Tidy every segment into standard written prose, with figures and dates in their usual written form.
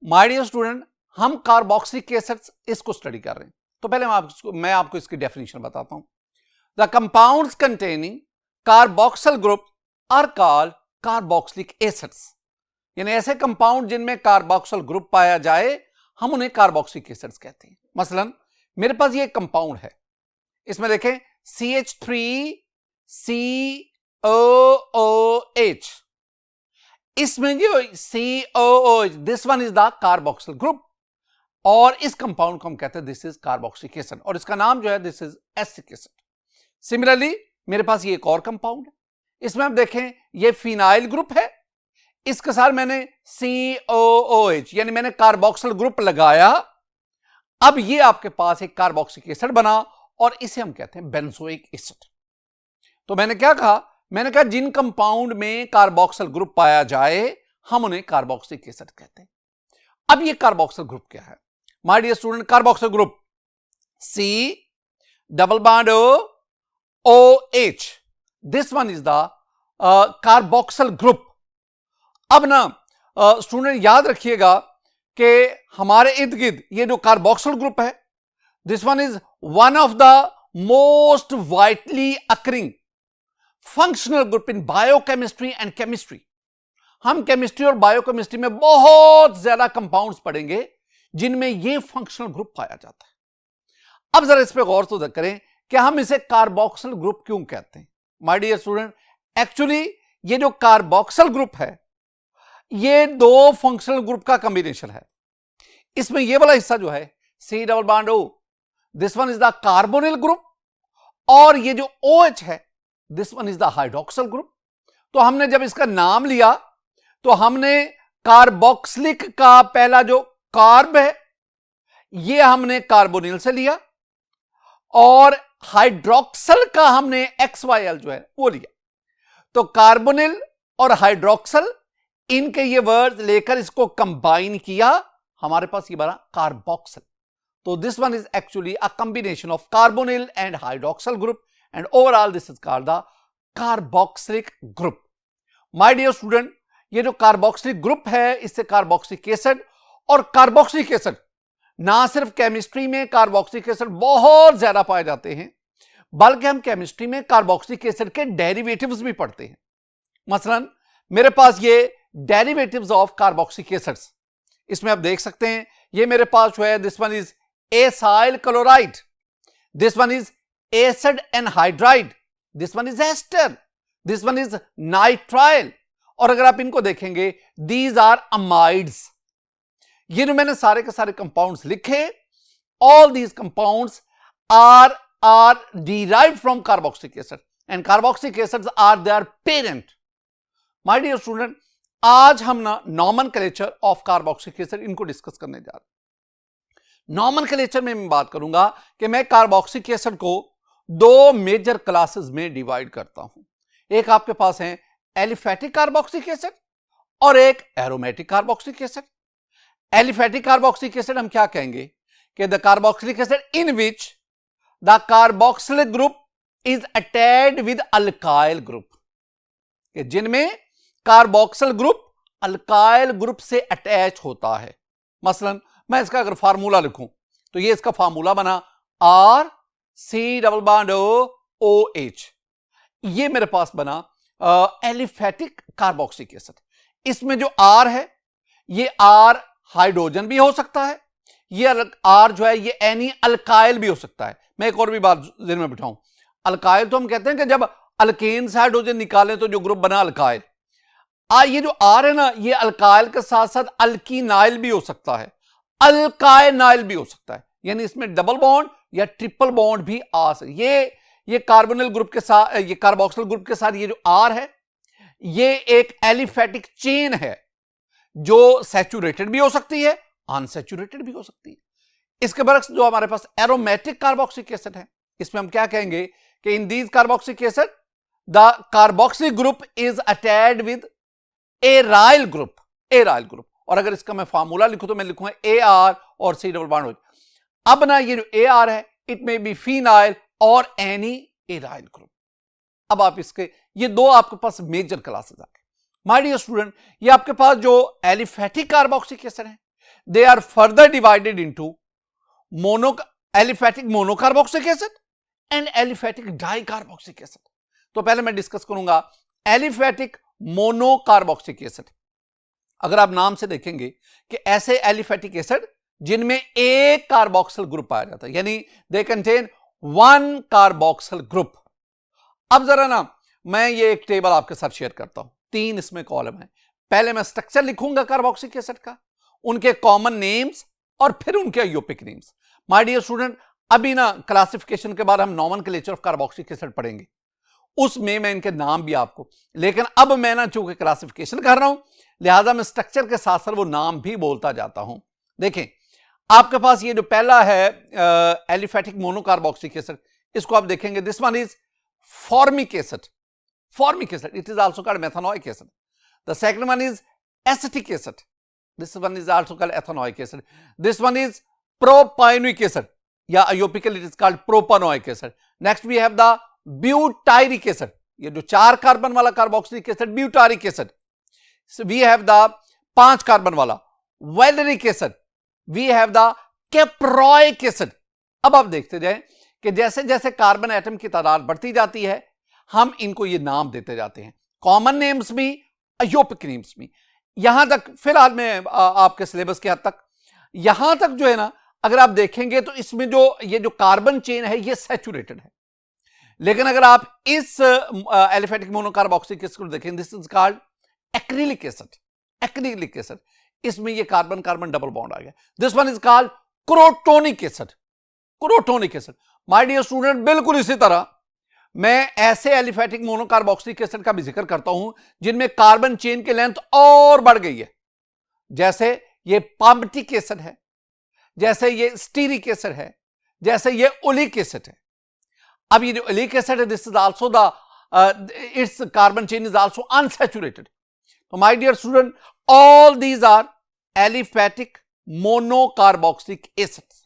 My dear student, हम carboxylic acids इसको study कर रहे हैं। तो पहले मैं आपको इसकी डेफिनेशन बताता हूं। The compounds containing carboxyl group are called carboxylic acids, यानी ऐसे कंपाउंड जिनमें कार्बोक्सिल ग्रुप पाया जाए हम उन्हें कार्बोक्सिलिक एसिड्स कहते हैं। मसलन मेरे पास ये कंपाउंड है, इसमें देखें CH3COOH, इसमें जो COOH this one is the carboxyl group, और इस कंपाउंड को हम कहते हैं दिस इज कार्बोक्सिलिक एसिड, और इसका नाम जो है this is acetic acid. Similarly मेरे पास ये एक और कंपाउंड है, इसमें आप देखें ये फिनाइल ग्रुप है, इसके साथ मैंने COOH यानी मैंने कार्बोक्सिल ग्रुप लगाया। अब ये आपके पास एक कार्बोक्सिलिक एसिड बना और इसे हम कहते हैं बेंजोइक एसिड। तो मैंने क्या कहा, मैंने कहा जिन कंपाउंड में कार्बोक्सिल ग्रुप पाया जाए हम उन्हें कार्बोक्सिलिक एसिड कहते हैं। अब ये कार्बोक्सिल ग्रुप क्या है my dear student? Carboxyl group C double bond OH, this one is the carboxyl group. अब ना स्टूडेंट याद रखिएगा कि हमारे इर्द गिर्द ये जो कार्बोक्सिल ग्रुप है this one is one of the most vitally occurring functional group in biochemistry and chemistry. हम केमिस्ट्री और बायोकेमिस्ट्री में बहुत ज्यादा कंपाउंड्स पढ़ेंगे जिनमें यह फंक्शनल ग्रुप पाया जाता है। अब जरा इस पे गौर तो करें कि हम इसे कार्बोक्सिल ग्रुप क्यों कहते हैं माय डियर स्टूडेंट। एक्चुअली ये जो कार्बोक्सिल ग्रुप है ये दो फंक्शनल ग्रुप का कॉम्बिनेशन है। इसमें ये वाला हिस्सा जो है C double bond O, this one is the carbonyl group, और ये जो OH है this one is the hydroxyl group. तो हमने जब इसका नाम लिया तो हमने कार्बोक्सिलिक का पहला जो कार्ब है ये हमने कार्बोनिल से लिया, और हाइड्रोक्सिल का हमने XYL जो है वो लिया। तो कार्बोनिल और हाइड्रोक्सिल इनके ये वर्ड लेकर इसको कंबाइन किया, हमारे पास ये बना कार्बोक्सिल। तो this one is actually a combination of carbonyl and hydroxyl group, and overall this is called the carboxylic group. My dear student, ये जो कार्बोक्सिलिक ग्रुप है इससे कार्बोक्सिलिक एसिड, और कार्बोक्सिलिक एसिड ना सिर्फ केमिस्ट्री में कार्बोक्सिलिक एसिड बहुत ज्यादा पाए जाते हैं, बल्कि हम केमिस्ट्री में कार्बोक्सिलिक एसिड के डेरिवेटिव्स भी पढ़ते हैं। मसलन मेरे पास ये डेरिवेटिव्स ऑफ कार्बोक्सिलिक एसिड्स, इसमें आप देख सकते हैं ये मेरे पास जो है this one is acyl chloride, this one is acid anhydride, this one is ester, this one is nitrile, और अगर आप इनको देखेंगे दीज आर अमाइड्स। ये जो मैंने सारे के सारे कंपाउंड्स लिखे, all these compounds are derived from carboxylic acid and carboxylic acids are their parent. My dear student, आज हम ना नॉमेनक्लेचर ऑफ कार्बोक्सिलिक एसिड इनको डिस्कस करने जा रहे हैं। नॉमेनक्लेचर में मैं बात करूंगा कि मैं कार्बोक्सिलिक एसिड को दो मेजर क्लासेस में डिवाइड करता हूं। एक आपके पास है एलिफेटिक कार्बोक्सिलिक एसिड और एक aromatic carboxylic acid. Aliphatic carboxylic acid हम क्या कहेंगे कि the carboxylic acid in which the carboxylic group is attached with alkyl group, जिनमें कार्बोक्सिल ग्रुप अल्काइल ग्रुप से अटैच होता है। मसलन मैं इसका अगर फार्मूला लिखूं तो ये इसका फार्मूला बना RC डबल बॉन्ड OH, ये मेरे पास बना एलिफेटिक कार्बोक्सिलिक एसिड। इसमें जो R है ये R हाइड्रोजन भी हो सकता है, ये R जो है ये एनी अल्काइल भी हो सकता है। मैं एक और भी बात ध्यान में बिठाऊं, अल्काइल तो हम कहते हैं कि जब अल्केन से हाइड्रोजन निकालें तो जो ग्रुप बना अल्काइल। ये जो R है ना ये अल्काइल के साथ साथ अल्कीनाइल भी हो सकता है, अल्काइनाइल भी हो सकता है, यानी इसमें डबल बॉन्ड या ट्रिपल बॉन्ड भी आ सकता है। ये कार्बोनिल ग्रुप के साथ, ये कार्बोक्सिल ग्रुप के साथ ये जो R है ये एक एलिफेटिक चेन है जो सैचुरेटेड भी हो सकती है, अनसैचुरेटेड भी हो सकती है। इसके बरक्स जो हमारे पास एरोमेटिक कार्बोक्सिलिक एसिड है, इसमें हम क्या कहेंगे कि in these carboxylic acid the carboxylic group is attached with aryl group, aryl group. और अगर इसका मैं फार्मूला लिखूं तो मैं लिखूंगा AR और C डबल बॉन्ड OH। अब ना ये जो AR है इट मे बी फिनाइल और एनी एराइल ग्रुप। अब आप इसके ये दो आपके पास मेजर क्लासेस आ गए। माय डियर स्टूडेंट, ये आपके पास जो एलिफेटिक कार्बोक्सिलिक एसिड है they are further divided into aliphatic monocarboxylic acid and aliphatic dicarboxylic acid. तो पहले मैं डिस्कस करूंगा एलिफेटिक मोनोकार्बोक्सिलिक एसिड। अगर आप नाम से देखेंगे कि ऐसे एलिफेटिक एसिड जिनमें एक कार्बोक्सिल ग्रुप पाया जाता है, यानी they contain one carboxyl group. अब जरा ना मैं ये एक टेबल आपके साथ शेयर करता हूं, 3 इसमें कॉलम है। पहले मैं स्ट्रक्चर लिखूंगा कार्बोक्सिलिक एसिड का, उनके कॉमन नेम्स और फिर उनके आयोपिक नेम्स। माय डियर स्टूडेंट, अभी ना क्लासिफिकेशन के बाद हम नॉमेनक्लेचर ऑफ कार्बोक्सिलिक एसिड पढ़ेंगे, उसमें मैं इनके नाम भी आपको, लेकिन अब मैं ना चूंकि क्लासिफिकेशन कर रहा हूं लिहाजा मैं स्ट्रक्चर के साथ साथ वो नाम भी बोलता जाता हूं। देखें आपके पास ये जो पहला है एलिफेटिक मोनोकार्बोक्सिलिक एसिड, इसको आप देखेंगे, this one is formic acid. Formic acid, it is also called methanoic acid. The second one is acetic acid, this one is also called ethanoic acid. This one is propionic acid या आयोपिकल it is called propanoic acid. Next we have the butyric acid, ये जो 4 carbon वाला carboxylic acid butyric acid. We have the 5 carbon वाला valeric acid. We have the caproic acid. अब आप देखते जाएं कि जैसे जैसे कार्बन एटम की तादाद बढ़ती जाती है हम इनको ये नाम देते जाते हैं, कॉमन नेम्स भी आयोपिक नेम्स भी। यहां तक फिलहाल में आपके सिलेबस के हद तक यहां तक जो है ना, अगर आप देखेंगे तो इसमें जो ये जो कार्बन चेन है ये सैचुरेटेड है, लेकिन अगर आप इस एलिफेटिक मोनोकार्बोक्सिलिक एसिड को देखें, this is called acrylic acid. Acrylic acid, इसमें ये कार्बन कार्बन डबल बॉन्ड आ गया। This one is called crotonic acid. Crotonic acid my dear student, बिल्कुल इसी तरह मैं ऐसे एलिफेटिक मोनोकार्बोक्सिलिक एसिड का भी जिक्र करता हूं जिनमें कार्बन चेन की लेंथ और बढ़ गई है, जैसे ये पाम्पटिक एसिड है, जैसे ये स्टीरिक एसिड है, जैसे ये ओलिक एसिड है। अब ये जो ओलिक एसिड है, this is also the its carbon chain is also unsaturated. तो my dear student, all these are aliphatic monocarboxylic acids.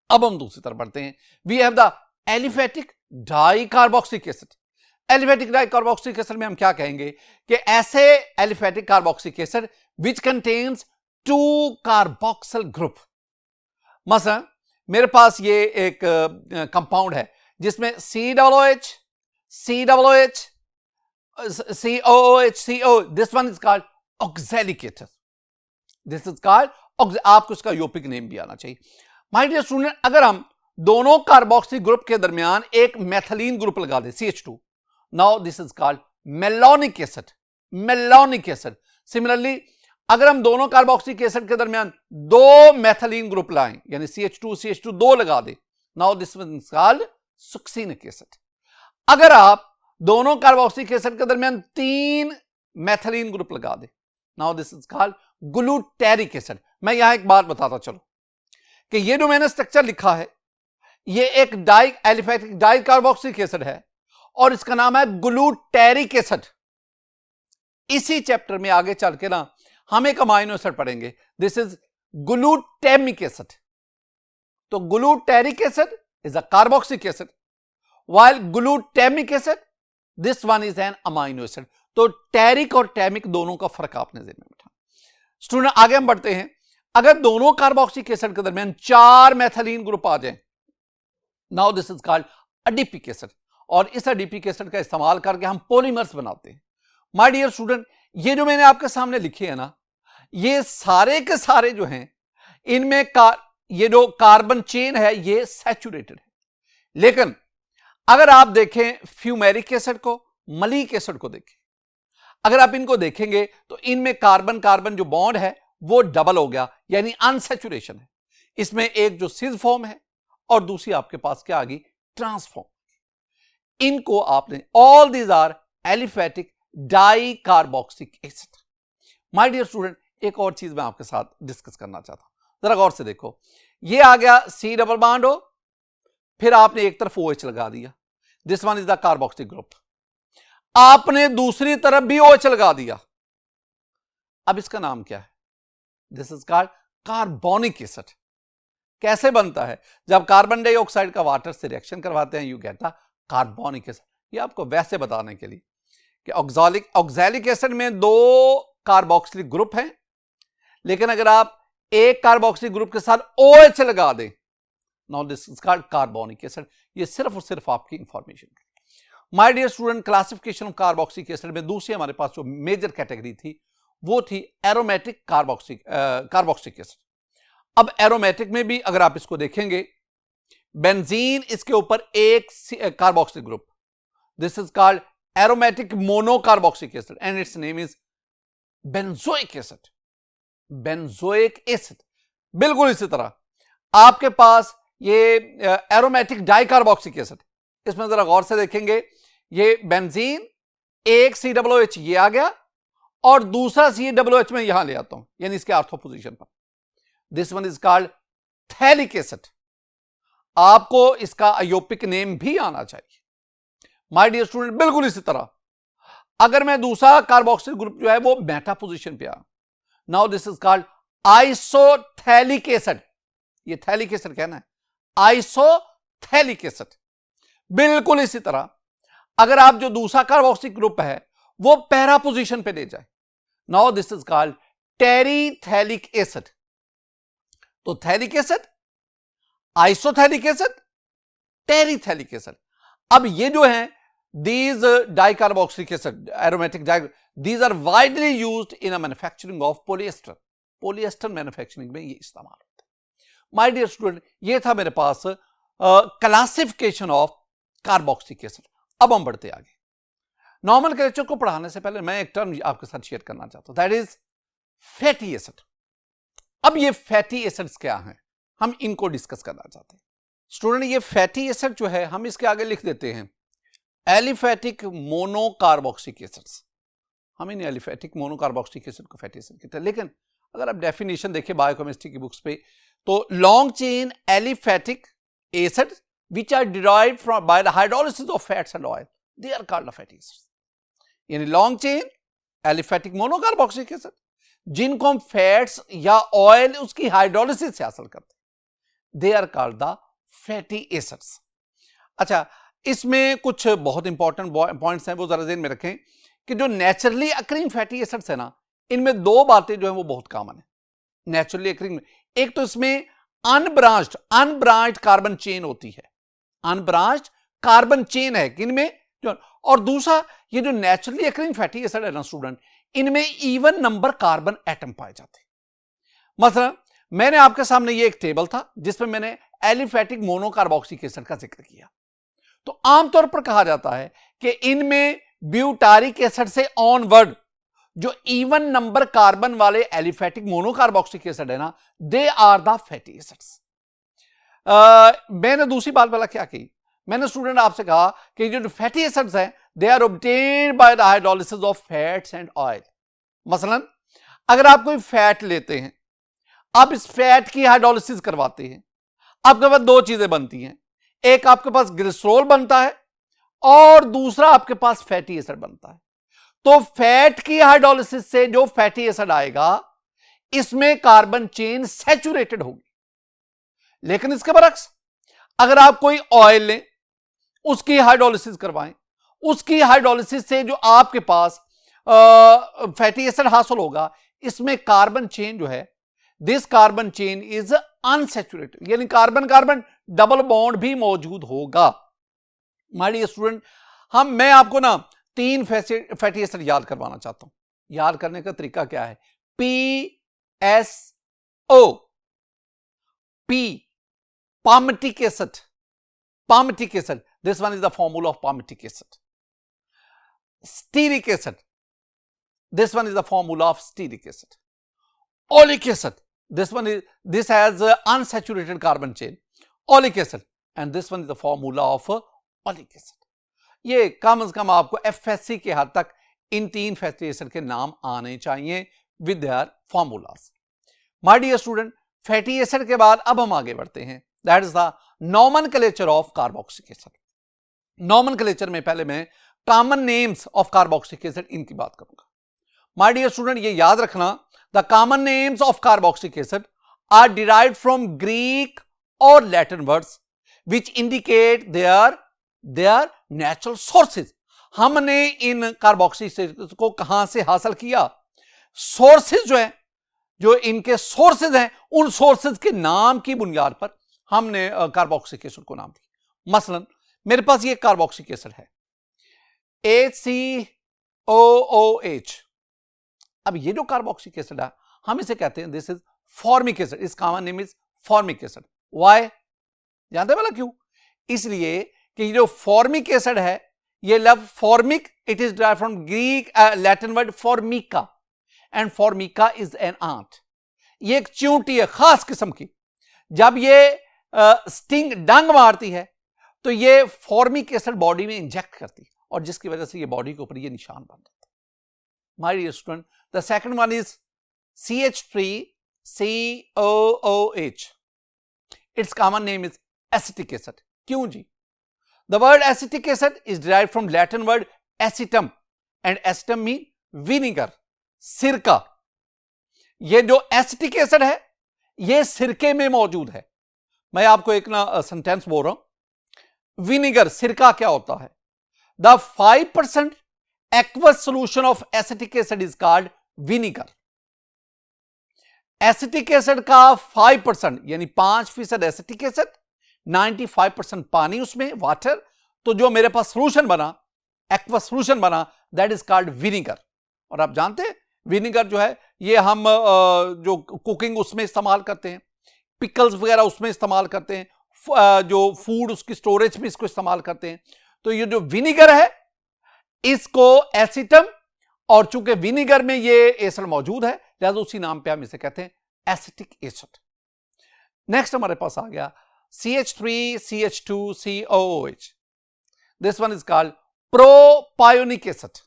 अब हम दूसरी तरफ बढ़ते हैं, we have the aliphatic dicarboxylic acid. Aliphatic dicarboxylic acid में हम क्या कहेंगे कि ऐसे aliphatic carboxylic acid which contains 2 carboxyl group. मसलन मेरे पास ये एक कंपाउंड है जिसमें COOH, COOH, COOH, CO, this one is called oxalic acid. This is called, आपको इसका आयोपिक नेम भी आना चाहिए। माय डियर स्टूडेंट, अगर हम दोनों कार्बोक्सिल ग्रुप के दरमियान एक मेथिलीन ग्रुप लगा दे CH2, now this is called malonic acid. Malonic acid. Similarly अगर हम दोनों कार्बोक्सिलिक एसिड के दरमियान 2 मेथिलीन ग्रुप लाएं, यानी CH2 2 लगा दे, now this is called succinic acid. अगर आप दोनों कार्बोक्सिलिक एसिड के दरमियान 3 मेथिलीन ग्रुप लगा दे, now this is called glutaric acid. मैं यहां एक बात बताता चलो कि ये जो मैंने स्ट्रक्चर लिखा है ये एक एलिफेटिक डाइकार्बोक्सिलिक एसिड है और इसका नाम है ग्लूटेरिक एसिड। इसी चैप्टर में आगे चल के ना हम एक अमाइनो एसिड पढ़ेंगे, दिस इज ग्लूटेमिक एसिड। तो glutaric acid is a carboxylic acid while glutamic acid this one is an amino acid. तो टेरिक और टेमिक दोनों का फर्क आपने ध्यान में बैठा। स्टूडेंट आगे हम बढ़ते हैं, अगर दोनों कार्बोक्सिलिक एसिड के दरमियान 4 मेथिलीन ग्रुप आ जाए, now this is called adipic acid, और इस एडिपिक एसिड का इस्तेमाल करके हम पॉलीमर्स बनाते हैं। माय डियर स्टूडेंट, ये जो मैंने आपके सामने लिखे हैं ना, ये सारे के सारे जो हैं इनमें ये जो कार्बन चेन है ये सैचुरेटेड है, लेकिन अगर आप देखें फ्यूमेरिक एसिड को, मलिक एसिड को देखें, अगर आप इनको देखेंगे तो इनमें कार्बन कार्बन जो बॉन्ड है वो डबल हो गया, यानी अनसैचुरेशन है। इसमें एक जो सिस फॉर्म है और दूसरी आपके पास क्या आ गई, ट्रांसफॉर्म। इनको आपने, all these are aliphatic dicarboxylic acid. My dear student, एक और चीज मैं आपके साथ डिस्कस करना चाहता हूं, जरा गौर से देखो। ये आ गया C डबल बॉन्ड हो, फिर आपने एक तरफ OH लगा दिया, this one is the carboxylic group. आपने दूसरी तरफ भी OH लगा दिया, अब इसका नाम क्या है, this is called carbonic acid. कैसे बनता है, जब कार्बन डाइऑक्साइड का वाटर से रिएक्शन करवाते हैं, you get the carbonic acid. ये आपको वैसे बताने के लिए कि ऑक्सैलिक एसिड में 2 कार्बोक्सिलिक ग्रुप हैं, लेकिन अगर आप एक कार्बोक्सिल ग्रुप के साथ OH लगा दें, now this is called carbonic acid. ये सिर्फ और सिर्फ आपकी इंफॉर्मेशन है। My dear student, classification of carboxylic acid में दूसरी हमारे पास जो मेजर कैटेगरी थी वो थी एरोमेटिक कार्बोक्सिलिक एसिड। अब एरोमेटिक में भी अगर आप इसको देखेंगे, बेंजीन इसके ऊपर एक carboxyl group, this is called aromatic monocarboxylic acid and it's name is benzoic acid. Benzoic acid. बिल्कुल इसी तरह आपके पास ये एरोमेटिक डाइकार्बोक्सिलिक एसिड, इसमें जरा गौर से देखेंगे, ये बेंजीन एक COOH ये आ गया और दूसरा COOH में यहां ले आता हूं, यानी इसके ऑर्थो पोजीशन पर। This one is called phthalic acid. आपको इसका अयोपिक नेम भी आना चाहिए। माय डियर स्टूडेंट, बिल्कुल इसी तरह अगर मैं दूसरा कार्बोक्सिल ग्रुप जो है वो मेटा पोजीशन पे आ, now this is called isophthalic acid. ये थैलिक एसिड कहना है, आइसोथैलिक एसिड। बिल्कुल इसी तरह अगर आप जो दूसरा कार्बोक्सिल ग्रुप है वो पैरा पोजीशन पे ले जाए, now this is called terephthalic acid. तो phthalic acid, isophthalic acid, terephthalic acid. अब ये जो है these dicarboxylic acid, aromatic these are widely used in a manufacturing of polyester। polyester manufacturing में ये इस्तेमाल होता है। My dear student, ये था मेरे पास क्लासिफिकेशन ऑफ कार्बोक्सिलिक एसिड। अब हम बढ़ते आगे। नॉर्मल कैरेक्टर को पढ़ाने से पहले मैं एक टर्म आपके साथ शेयर करना चाहता हूं, दैट इज फैटी एसिड। अब ये फैटी एसिड्स क्या हैं, हम इनको डिस्कस करना चाहते हैं। स्टूडेंट, ये फैटी एसिड जो है हम इसके आगे लिख देते हैं एलिफैटिक मोनोकार्बोक्सिलिक एसिड्स। हम इन एलिफैटिक मोनोकार्बोक्सिलिक एसिड को फैटी एसिड कहते हैं। लेकिन अगर आप डेफिनेशन देखें बायोकेमिस्ट्री की बुक्स पे, तो long chain aliphatic acid which are derived from by the hydrolysis of fats and oil, they are called fatty acids। यानी long chain aliphatic monocarboxylic acid जिनको हम फैट्स या ऑयल उसकी हाइड्रोलिसिस से हासिल करते हैं, they are called the fatty acids. अच्छा, इसमें कुछ बहुत इंपॉर्टेंट पॉइंट्स हैं, वो जरा ज़हन में रखें कि जो नेचुरली अकरिंग फैटी एसिड्स है ना, इनमें दो बातें जो है वो बहुत कॉमन है नेचुरली अकरिंग में। एक तो इसमें अनब्रांच्ड कार्बन चेन होती है, अनब्रांच्ड कार्बन चेन है किनमें, और दूसरा ये जो नेचुरली अकरिंग फैटी एसिड है ना स्टूडेंट, इनमें इवन नंबर कार्बन एटम पाए जाते हैं। मतलब मैंने आपके सामने ये एक टेबल था जिसमें मैंने एलिफैटिक मोनोकार्बोक्सिलिक एसिड का जिक्र किया। तो आमतौर पर कहा जाता है कि इनमें ब्यूटारिक एसिड से ऑनवर्ड जो इवन नंबर कार्बन वाले एलिफैटिक मोनोकार्बोक्सिलिक एसिड है ना, they are the fatty acids. मैंने दूसरी बात वाला क्या की, मैंने स्टूडेंट आपसे कहा कि जो फैटी एसिड्स हैं they are obtained by the hydrolysis of fats and oil. मसलन अगर आप कोई फैट लेते हैं, आप इस फैट की हाइड्रोलिसिस करवाते हैं, आपके पास दो चीजें बनती हैं, एक आपके पास ग्लिसरॉल बनता है और दूसरा आपके पास फैटी एसिड बनता है। तो फैट की हाइड्रोलिसिस से जो फैटी एसिड आएगा इसमें कार्बन चेन सैचुरेटेड होगी। लेकिन इसके बरक्स अगर आप कोई ऑयल लें, उसकी हाइड्रोलिसिस करवाएं, उसकी हाइड्रोलिसिस से जो आपके पास फैटी एसिड हासिल होगा, इसमें कार्बन चेन जो है, this carbon chain is unsaturated, यानी कार्बन कार्बन डबल बॉन्ड भी मौजूद होगा। माय डियर स्टूडेंट, मैं आपको ना 3 फैटी एसिड याद करवाना चाहता हूं। याद करने का तरीका क्या है, PSO, P, palmitic acid, palmitic acid, this one is the formula of palmitic acid. Stearic acid, this one is the formula of stearic acid. Oleic acid, this has unsaturated carbon chain, oleic acid, and this one is the formula of oleic acid. ये कम से कम आपको FSC के हद तक इन 3 fatty acid के नाम आने चाहिए with their formulas. My dear student, fatty acid के बाद अब हम आगे बढ़ते हैं, that is the nomenclature of carboxylic acid. Nomenclature में पहले मैं common names of carboxylic acid इनकी बात करूंगा। माय डियर स्टूडेंट, ये याद रखना, the common names of carboxylic acid are derived from Greek और Latin words which indicate their natural sources. हमने इन कार्बोक्सिलिक एसिड को कहां से हासिल किया, सोर्सेज जो है जो इनके सोर्सेज हैं उन सोर्सेज के नाम की बुनियाद पर हमने कार्बोक्सिलिक एसिड को नाम दिया। मसलन मेरे पास ये कार्बोक्सिलिक एसिड है HCOOH। अब ये जो कार्बोक्सिलिक एसिड है हम इसे कहते हैं दिस इज फॉर्मिक एसिड, इस common name is formic acid. Why? जानते हैं क्यों? इसलिए कि जो फॉर्मिक एसिड है ये लफ्ज formic, it is derived from Greek Latin word formica, and formica is an ant. ये एक चींटी है खास किस्म की। जब ये स्टिंग डंग मारती है तो ये फॉर्मिक एसिड बॉडी में इंजेक्ट करती है और जिसकी वजह से ये बॉडी के ऊपर ये निशान बन जाता है। My dear student, the second one is CH3COOH। Its common name is acetic acid. क्यों जी? The word acetic acid is derived from Latin word acetum, and acetum mean vinegar, सिरका। ये जो एसिटिक एसिड है ये सिरके में मौजूद है। मैं आपको एक ना सेंटेंस बोल रहा हूं। विनेगर, सिरका क्या होता है? The 5% aqueous solution of acetic acid is called vinegar। Acetic acid का 5% यानी 5% एसिटिक एसिड, 95% पानी उसमें वाटर, तो जो मेरे पास सोल्यूशन बना, एक्वस सोल्यूशन बना, दैट इज कॉल्ड विनेगर। और आप जानते हैं विनेगर जो है ये हम जो कुकिंग उसमें इस्तेमाल करते हैं, पिकल्स वगैरह उसमें इस्तेमाल करते हैं, जो फूड उसकी स्टोरेज में इसको इस्तेमाल करते हैं। तो ये जो विनेगर है इसको एसिटम, और चूंकि विनेगर में ये एसिड मौजूद है लिहाजा उसी नाम पे हम इसे कहते हैं एसिटिक एसिड। नेक्स्ट हमारे पास आ गया CH3CH2COOH। This one is called propionic acid.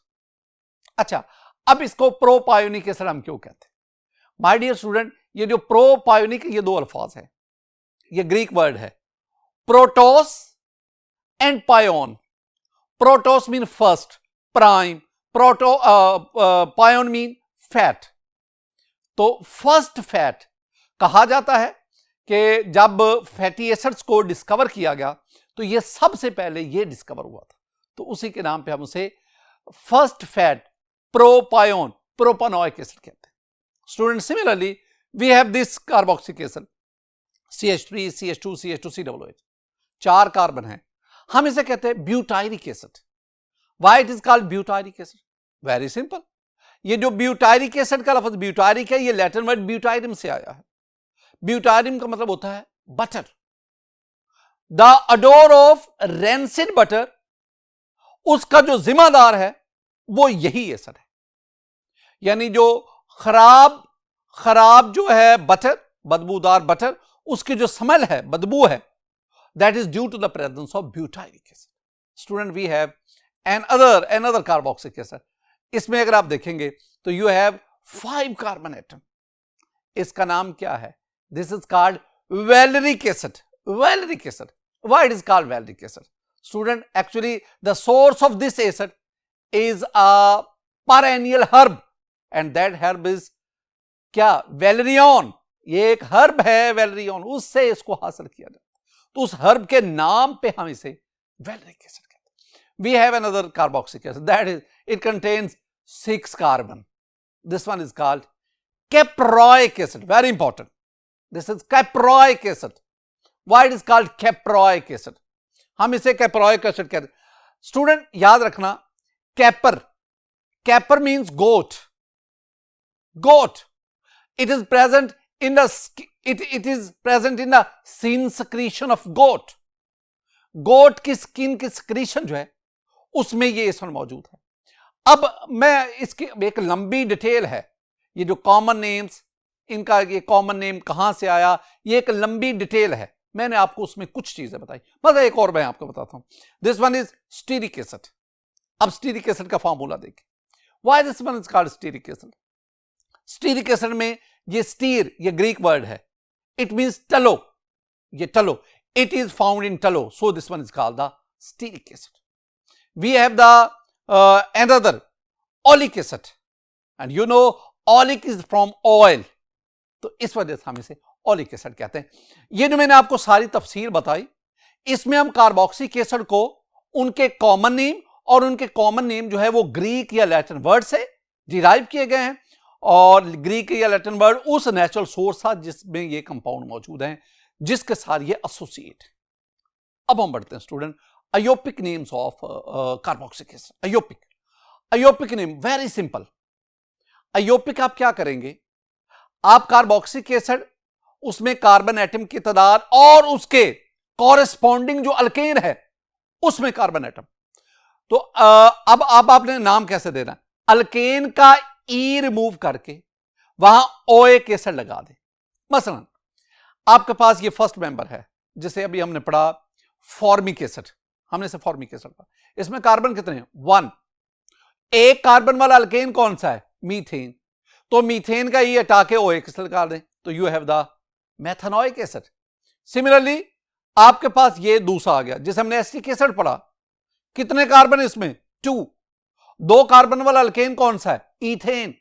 अच्छा, अब इसको प्रोपायोनिक एसिड हम क्यों कहते हैं? माय डियर स्टूडेंट, ये जो प्रोपायोनिक, ये दो अल्फाज है, ये ग्रीक वर्ड है, protos and pion. Protos mean first, prime, pion mean fat. तो फर्स्ट फैट कहा जाता है कि जब फैटी एसिड्स को डिस्कवर किया गया तो ये सबसे पहले ये डिस्कवर हुआ था, तो उसी के नाम पे हम उसे first fat propion, propanoic acid कहते हैं। Student, similarly we have this carboxylic acid CH3 CH2 CH2COOH, 4 कार्बन है, हम इसे कहते हैं butyric acid. Why it is called butyric acid? Very simple, ये जो ब्यूटायरिक एसिड का लफ्ज ब्यूटायरिक है ये लैटिन वर्ड ब्यूटायरिम से आया है। ब्यूटायरिम का मतलब होता है butter. The adore of rancid butter, उसका जो जिम्मेदार है वो यही एसिड है। यानी जो खराब जो है बटर, बदबूदार बटर, उसकी जो स्मेल है, बदबू है, that is due to the presence of butyric acid. Student, we have another carboxylic acid. इसमें अगर आप देखेंगे तो you have 5 carbon atom. इसका नाम क्या है? This is called valeric acid. Valeric acid. Why it is called valeric acid? Student, actually the source of this acid is a perennial herb, and that herb is क्या? Valerion. ये एक herb है वेलरियन, उससे इसको हासिल किया जाता है। तो उस हर्ब के नाम पे हम इसे वेलरिक एसिड कहते हैं। We have another carboxylic acid, that is it contains 6 carbon. This one is called caproic acid. Very important, this is caproic acid. Why it is called caproic acid? हम इसे caproic acid कहते हैं। Student, याद रखना, caper means goat. It is present in the skin secretion of goat. Goat की skin की secretion जो है उसमें ये एसिड मौजूद है। अब मैं इसकी एक लंबी डिटेल है, ये जो कॉमन नेम्स, इनका ये कॉमन नेम कहां से आया, ये एक लंबी डिटेल है। मैंने आपको उसमें कुछ चीजें बताई, मतलब एक और मैं आपको बताता हूं। This one is stearic acid. अब स्टीरिक एसिड का फॉर्मूला देखिए। Why this one is called stearic acid? Stearic acid में ये स्टीर, ये ग्रीक वर्ड है, इट मींस टलो। ये tallow, it is found in tallow, so this one is called the stearic acid. We have the another oleic acid, and you know oleic is from oil, तो इस वजह से हम इसे oleic acid कहते हैं। ये जो मैंने आपको सारी तफसीर बताई, इसमें हम कार्बोक्सिलिक एसिड को उनके कॉमन नेम, और उनके कॉमन नेम जो है वो ग्रीक या लैटिन वर्ड से डिराइव किए गए हैं, और ग्रीक या लैटिन वर्ड उस नेचुरल सोर्स था जिसमें ये कंपाउंड मौजूद हैं, जिसके साथ ये एसोसिएट। अब हम बढ़ते हैं student, IUPAC names of carboxylic acid. IUPAC name very simple. IUPAC आप क्या करेंगे, आप कार्बोक्सिलिक एसिड, उसमें कार्बन एटम की तादाद और उसके कॉरेस्पॉन्डिंग जो अल्केन है उसमें कार्बन एटम। तो अब आपने नाम कैसे देना, अल्केन का ई रिमूव करके वहां ओएक एसिड लगा दे। मसलन आपके पास ये फर्स्ट मेंबर है, जिसे अभी हमने पढ़ा फॉर्मिक एसिड, हमने इसे फॉर्मिक एसिड पढ़ा। इसमें कार्बन कितने हैं, 1। एक कार्बन वाला अल्केन कौन सा है, मीथेन। तो मीथेन का ई हटा के ओएक एसिड लगा दें, तो you have the methanoic acid. Similarly आपके पास ये दूसरा आ गया जिसे हमने एसिटिक एसिड पढ़ा, कितने कार्बन इसमें, 2। 2 कार्बन वाला अल्केन कौन सा है, इथेन।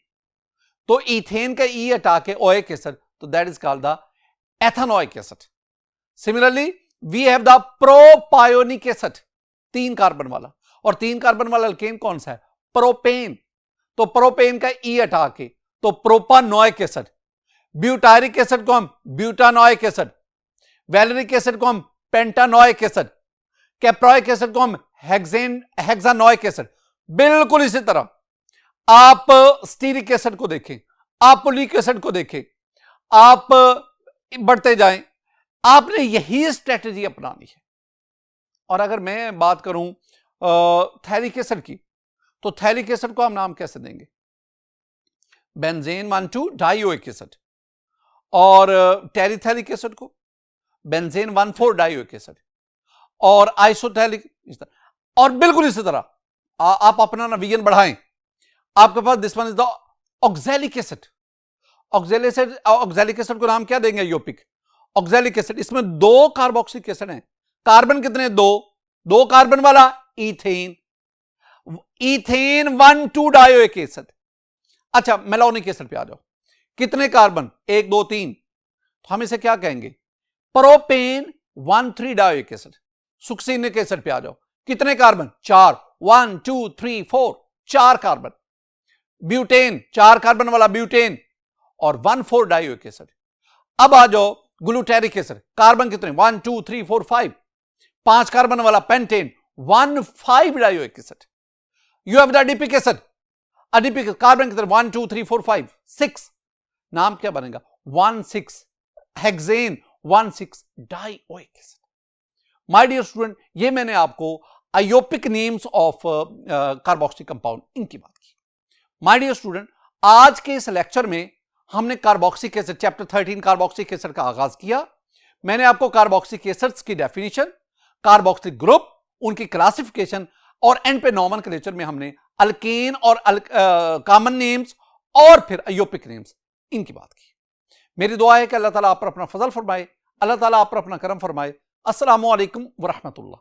तो इथेन का ई हटा के ओएक एसिड, तो that is called the ethanoic acid. Similarly we have the propionic acid, 3 carbon वाला, और 3 कार्बन वाला अल्केन कौन सा है, प्रोपेन। तो प्रोपेन का ई हटा के तो प्रोपानोइक एसिड। ब्यूटारिक एसिड को हम ब्यूटानोइक एसिड, वैलेरिक एसिड को हम पेंटानोइक एसिड, कैप्रोइक एसिड को हम हेक्सानोइक एसिड। बिल्कुल इसी तरह आप स्टीरिक एसिड को देखें, आप पुलिक एसिड को देखें, आप बढ़ते जाएं, आपने यही स्ट्रेटजी अपनानी है। और अगर मैं बात करूं थैलिक एसिड की, तो थैलिक एसिड को हम नाम कैसे देंगे, बेंजीन 1,2 डाइओइक एसिड। और टेरिथैलिक एसिड को बेंजीन 1,4 डाइओइक एसिड। और आइसोथैलिक इस तरह। और बिल्कुल इसी तरह आप अपना विजन बढ़ाएं, आपके पास this one is the oxalic acid. Oxalic acid को नाम क्या देंगे, अयोपिक ऑक्सैलिक एसिड। इसमें 2 कार्बोक्सिलिक एसिड हैं, कार्बन कितने, 2 कार्बन वाला इथेन, इथेन 1,2 डाइओइक एसिड। अच्छा मेलोनिक एसिड पे आ जाओ, कितने कार्बन, 1 2 3। तो हम इसे क्या कहेंगे, प्रोपेन 1,3 डाइओइक एसिड। सुक्सिनिक एसिड पे आ जाओ, कितने कार्बन, 4, 1 2 3 4, 4 कार्बन। ब्यूटेन 4 कार्बन वाला ब्यूटेन और 1,4 डाइओइक एसिड। अब आ जाओ ग्लूटेरिक एसिड, कार्बन कितने, 1 2 3 4 5, 5 कार्बन वाला pentane 1,5 dioic acid. You have the adipic acid, adipic carbon कितने, 1 2 3 4 5 6। नाम क्या बनेगा, 1,6 hexane 1,6 dioic acid. My dear student, ये मैंने आपको IUPAC names of carboxylic compound इनकी बात की। माय डियर स्टूडेंट, आज के इस लेक्चर में हमने carboxylic acid chapter 13 carboxylic acid का आगाज किया। मैंने आपको कार्बोक्सिलिक एसिड्स की डेफिनेशन, कार्बोक्सिलिक ग्रुप, उनकी क्लासिफिकेशन और एंड पे नोमेनक्लेचर में हमने अल्केन और कॉमन नेम्स और फिर अयोपिक नेम्स इनकी बात की। मेरी दुआ है कि अल्लाह ताला आप पर अपना फजल फरमाए, अल्लाह ताला आप पर अपना करम फरमाए। अस्सलामु अलैकुम व रहमतुल्लाह।